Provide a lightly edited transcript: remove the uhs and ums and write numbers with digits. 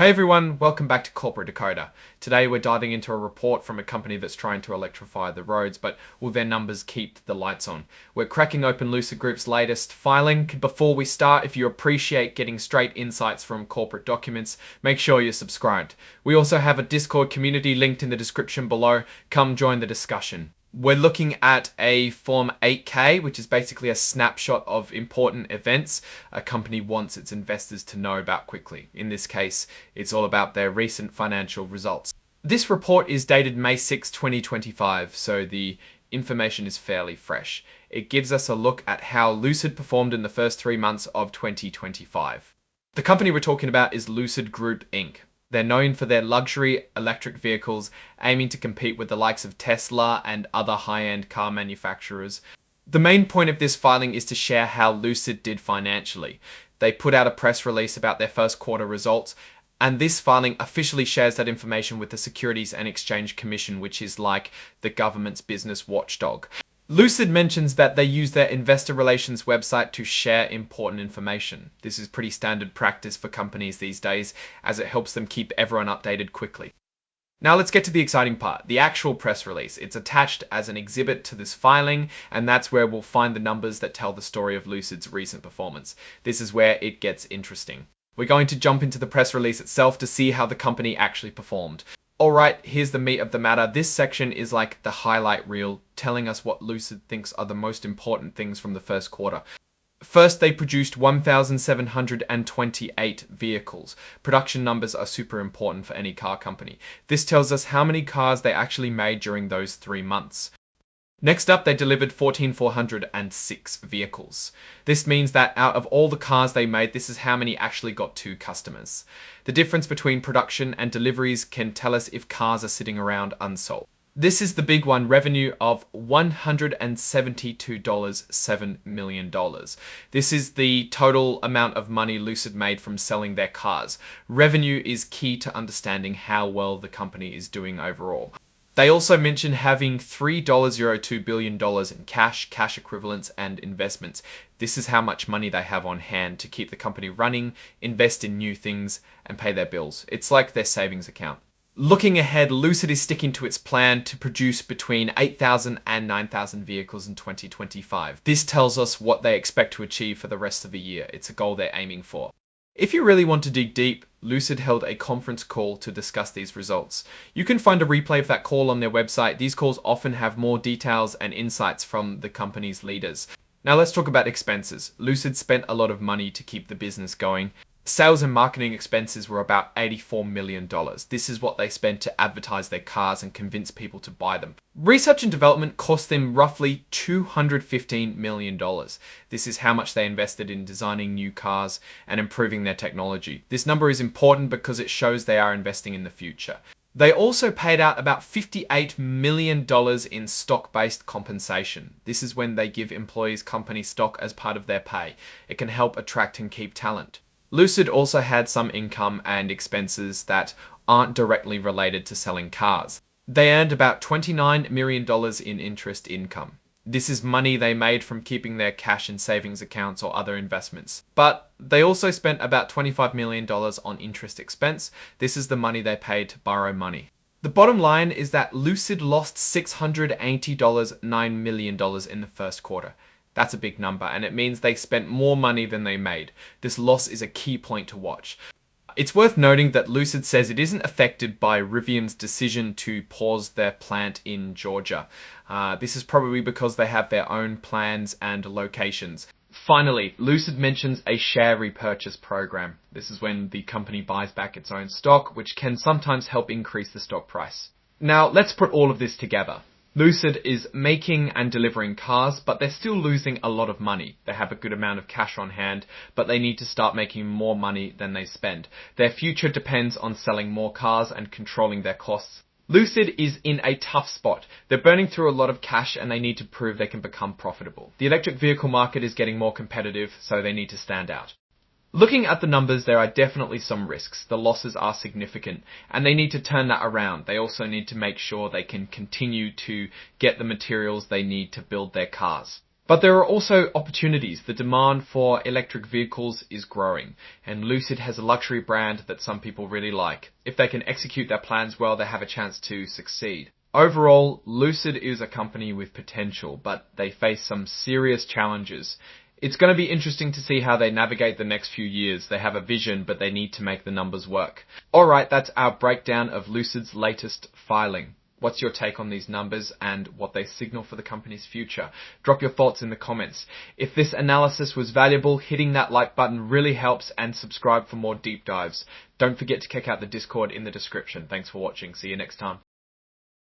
Hey everyone, welcome back to Corporate Decoder. Today we're diving into a report from a company that's trying to electrify the roads, but will their numbers keep the lights on? We're cracking open Lucid Group's latest filing. Before we start, if you appreciate getting straight insights from corporate documents, make sure you're subscribed. We also have a Discord community linked in the description below. Come join the discussion. We're looking at a Form 8K, which is basically a snapshot of important events a company wants its investors to know about quickly. In this case, it's all about their recent financial results. This report is dated May 6, 2025, so the information is fairly fresh. It gives us a look at how Lucid performed in the first 3 months of 2025. The company we're talking about is Lucid Group Inc. They're known for their luxury electric vehicles, aiming to compete with the likes of Tesla and other high-end car manufacturers. The main point of this filing is to share how Lucid did financially. They put out a press release about their first quarter results, and this filing officially shares that information with the Securities and Exchange Commission, which is like the government's business watchdog. Lucid mentions that they use their investor relations website to share important information. This is pretty standard practice for companies these days, as it helps them keep everyone updated quickly. Now let's get to the exciting part, the actual press release. It's attached as an exhibit to this filing, and that's where we'll find the numbers that tell the story of Lucid's recent performance. This is where it gets interesting. We're going to jump into the press release itself to see how the company actually performed. Alright, here's the meat of the matter. This section is like the highlight reel, telling us what Lucid thinks are the most important things from the first quarter. First, they produced 1,728 vehicles. Production numbers are super important for any car company. This tells us how many cars they actually made during those 3 months. Next up, they delivered 14,406 vehicles. This means that out of all the cars they made, this is how many actually got to customers. The difference between production and deliveries can tell us if cars are sitting around unsold. This is the big one, revenue of $172.7 million. This is the total amount of money Lucid made from selling their cars. Revenue is key to understanding how well the company is doing overall. They also mention having $3.02 billion in cash equivalents, and investments. This is how much money they have on hand to keep the company running, invest in new things, and pay their bills. It's like their savings account. Looking ahead, Lucid is sticking to its plan to produce between 8,000 and 9,000 vehicles in 2025. This tells us what they expect to achieve for the rest of the year. It's a goal they're aiming for. If you really want to dig deep, Lucid held a conference call to discuss these results. You can find a replay of that call on their website. These calls often have more details and insights from the company's leaders. Now let's talk about expenses. Lucid spent a lot of money to keep the business going. Sales and marketing expenses were about $84 million. This is what they spent to advertise their cars and convince people to buy them. Research and development cost them roughly $215 million. This is how much they invested in designing new cars and improving their technology. This number is important because it shows they are investing in the future. They also paid out about $58 million in stock-based compensation. This is when they give employees company stock as part of their pay. It can help attract and keep talent. Lucid also had some income and expenses that aren't directly related to selling cars. They earned about $29 million in interest income. This is money they made from keeping their cash in savings accounts or other investments. But they also spent about $25 million on interest expense. This is the money they paid to borrow money. The bottom line is that Lucid lost $680.9 million in the first quarter. That's a big number, and it means they spent more money than they made. This loss is a key point to watch. It's worth noting that Lucid says it isn't affected by Rivian's decision to pause their plant in Georgia. This is probably because they have their own plans and locations. Finally, Lucid mentions a share repurchase program. This is when the company buys back its own stock, which can sometimes help increase the stock price. Now, let's put all of this together. Lucid is making and delivering cars, but they're still losing a lot of money. They have a good amount of cash on hand, but they need to start making more money than they spend. Their future depends on selling more cars and controlling their costs. Lucid is in a tough spot. They're burning through a lot of cash and they need to prove they can become profitable. The electric vehicle market is getting more competitive, so they need to stand out. Looking at the numbers, there are definitely some risks. The losses are significant, and they need to turn that around. They also need to make sure they can continue to get the materials they need to build their cars. But there are also opportunities. The demand for electric vehicles is growing, and Lucid has a luxury brand that some people really like. If they can execute their plans well, they have a chance to succeed. Overall, Lucid is a company with potential, but they face some serious challenges. It's going to be interesting to see how they navigate the next few years. They have a vision, but they need to make the numbers work. Alright, that's our breakdown of Lucid's latest filing. What's your take on these numbers and what they signal for the company's future? Drop your thoughts in the comments. If this analysis was valuable, hitting that like button really helps, and subscribe for more deep dives. Don't forget to check out the Discord in the description. Thanks for watching. See you next time.